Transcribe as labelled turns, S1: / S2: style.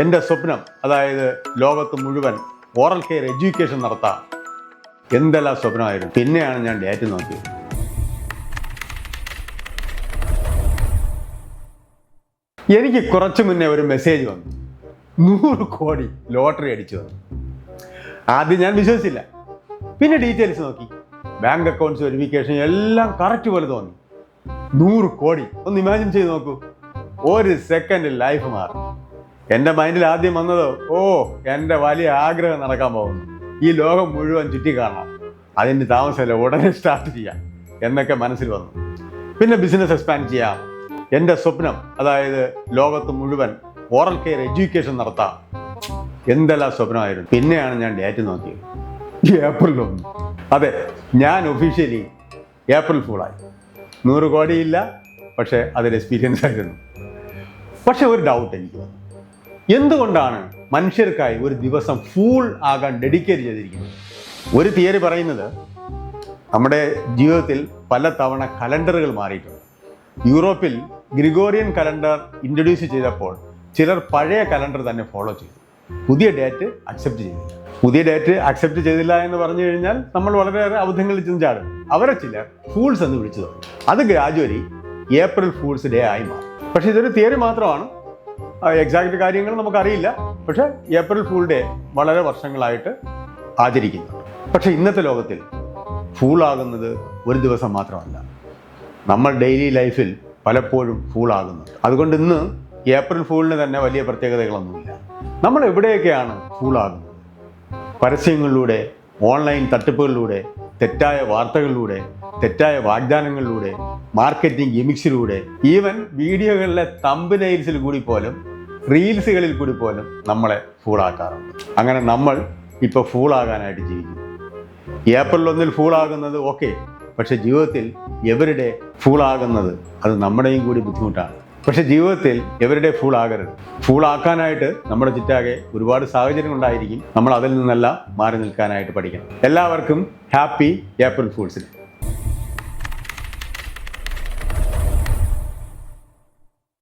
S1: എൻ്റെ സ്വപ്നം, അതായത് ലോകത്ത് മുഴുവൻ ഓറൽ കെയർ എഡ്യൂക്കേഷൻ നടത്താം. എന്തെല്ലാം സ്വപ്നമായിരുന്നു. പിന്നെയാണ് ഞാൻ ഡേറ്റ് നോക്കിയത്. എനിക്ക് കുറച്ച് മുന്നേ ഒരു മെസ്സേജ് വന്നു, 100 കോടി ലോട്ടറി അടിച്ചു വന്നു. ആദ്യം ഞാൻ വിശ്വസിച്ചില്ല. പിന്നെ ഡീറ്റെയിൽസ് നോക്കി, ബാങ്ക് അക്കൗണ്ട്സ് വെരിഫിക്കേഷൻ എല്ലാം കറക്റ്റ് പോലെ തോന്നി. 100 കോടി ഒന്ന് ഇമാജിൻ ചെയ്ത് നോക്കൂ. ഒരു സെക്കൻഡിൽ ലൈഫ് മാറും. എൻ്റെ മൈൻഡിൽ ആദ്യം വന്നത്, എൻ്റെ വലിയ ആഗ്രഹം നടക്കാൻ പോകുന്നു, ഈ ലോകം മുഴുവൻ ചുറ്റിക്കാണാം, അതിൻ്റെ താമസമല്ല, ഉടനെ സ്റ്റാർട്ട് ചെയ്യാം എന്നൊക്കെ മനസ്സിൽ വന്നു. പിന്നെ ബിസിനസ് എക്സ്പാൻഡ് ചെയ്യാം. എൻ്റെ സ്വപ്നം, അതായത് ലോകത്ത് മുഴുവൻ ഓറൽ കെയർ എഡ്യൂക്കേഷൻ നടത്താം. എന്തെല്ലാം സ്വപ്നമായിരുന്നു. പിന്നെയാണ് ഞാൻ ഡേറ്റ് നോക്കിയത്. ഏപ്രിൽ 1. അതെ, ഞാൻ ഒഫീഷ്യലി ഏപ്രിൽ ഫൂളായി. 100 കോടിയില്ല, പക്ഷേ അതൊരു എക്സ്പീരിയൻസ് ആയിരുന്നു. പക്ഷെ ഒരു ഡൗട്ട് എനിക്ക് വന്നു, എന്തുകൊണ്ടാണ് മനുഷ്യർക്കായി ഒരു ദിവസം ഫൂൾ ആകാൻ ഡെഡിക്കേറ്റ് ചെയ്തിരിക്കുന്നത്? ഒരു തിയറി പറയുന്നത്, നമ്മുടെ ജീവിതത്തിൽ പല തവണ കലണ്ടറുകൾ മാറിയിട്ടുണ്ട്. യൂറോപ്പിൽ ഗ്രിഗോറിയൻ കലണ്ടർ ഇൻട്രൊഡ്യൂസ് ചെയ്തപ്പോൾ ചിലർ പഴയ കലണ്ടർ തന്നെ ഫോളോ ചെയ്തു, പുതിയ ഡേറ്റ് അക്സെപ്റ്റ് ചെയ്തില്ല. പുതിയ ഡേറ്റ് അക്സെപ്റ്റ് ചെയ്തില്ല എന്ന് പറഞ്ഞു കഴിഞ്ഞാൽ നമ്മൾ വളരെയേറെ അബദ്ധങ്ങളിൽ ചെഞ്ചാടും. അവരെ ചിലർ ഫൂൾസ് എന്ന് വിളിച്ചു തുടങ്ങി. അത് ഗ്രാജുവലി ഏപ്രിൽ ഫൂൾസ് ഡേ ആയി മാറി. പക്ഷെ ഇതൊരു തിയറി മാത്രമാണ്, എക്സാക്റ്റ് കാര്യങ്ങൾ നമുക്കറിയില്ല. പക്ഷേ ഏപ്രിൽ ഫൂൾ ഡേ വളരെ വർഷങ്ങളായിട്ട് ആചരിക്കുന്നു. പക്ഷെ ഇന്നത്തെ ലോകത്തിൽ ഫൂളാകുന്നത് ഒരു ദിവസം മാത്രമല്ല, നമ്മൾ ഡെയിലി ലൈഫിൽ പലപ്പോഴും ഫൂളാകുന്നുണ്ട്. അതുകൊണ്ട് ഇന്ന് ഏപ്രിൽ ഫൂളിന് തന്നെ വലിയ പ്രത്യേകതകളൊന്നുമില്ല. നമ്മൾ എവിടെയൊക്കെയാണ് ഫൂളാകുന്നത്? പരസ്യങ്ങളിലൂടെ, ഓൺലൈൻ തട്ടിപ്പുകളിലൂടെ, തെറ്റായ വാർത്തകളിലൂടെ, തെറ്റായ വാഗ്ദാനങ്ങളിലൂടെ, മാർക്കറ്റിംഗ് ഗിമിക്സിലൂടെ, ഈവൻ വീഡിയോകളിലെ തംബ്നെയിൽസിൽ കൂടി പോലും, റീൽസുകളിൽ കൂടി പോലും നമ്മളെ ഫൂളാക്കാറുണ്ട്. അങ്ങനെ നമ്മൾ ഇപ്പോൾ ഫൂളാകാനായിട്ട് ജീവിക്കുന്നു. ഏപ്രിൽ 1 ഫൂളാകുന്നത് ഓക്കെ, പക്ഷെ ജീവിതത്തിൽ എവരുടെ ഫൂളാകുന്നത് അത് നമ്മുടെയും കൂടി ബുദ്ധിമുട്ടാണ്. പക്ഷെ ജീവിതത്തിൽ എവരുടെ ഫൂളാകരുത്. ഫൂളാക്കാനായിട്ട് നമ്മുടെ ചുറ്റാകെ ഒരുപാട് സാഹചര്യങ്ങൾ ഉണ്ടായിരിക്കും. നമ്മൾ അതിൽ നിന്നെല്ലാം മാറി നിൽക്കാനായിട്ട് പഠിക്കണം. എല്ലാവർക്കും ഹാപ്പി ഏപ്രിൽ ഫൂൾസ് ഡേ.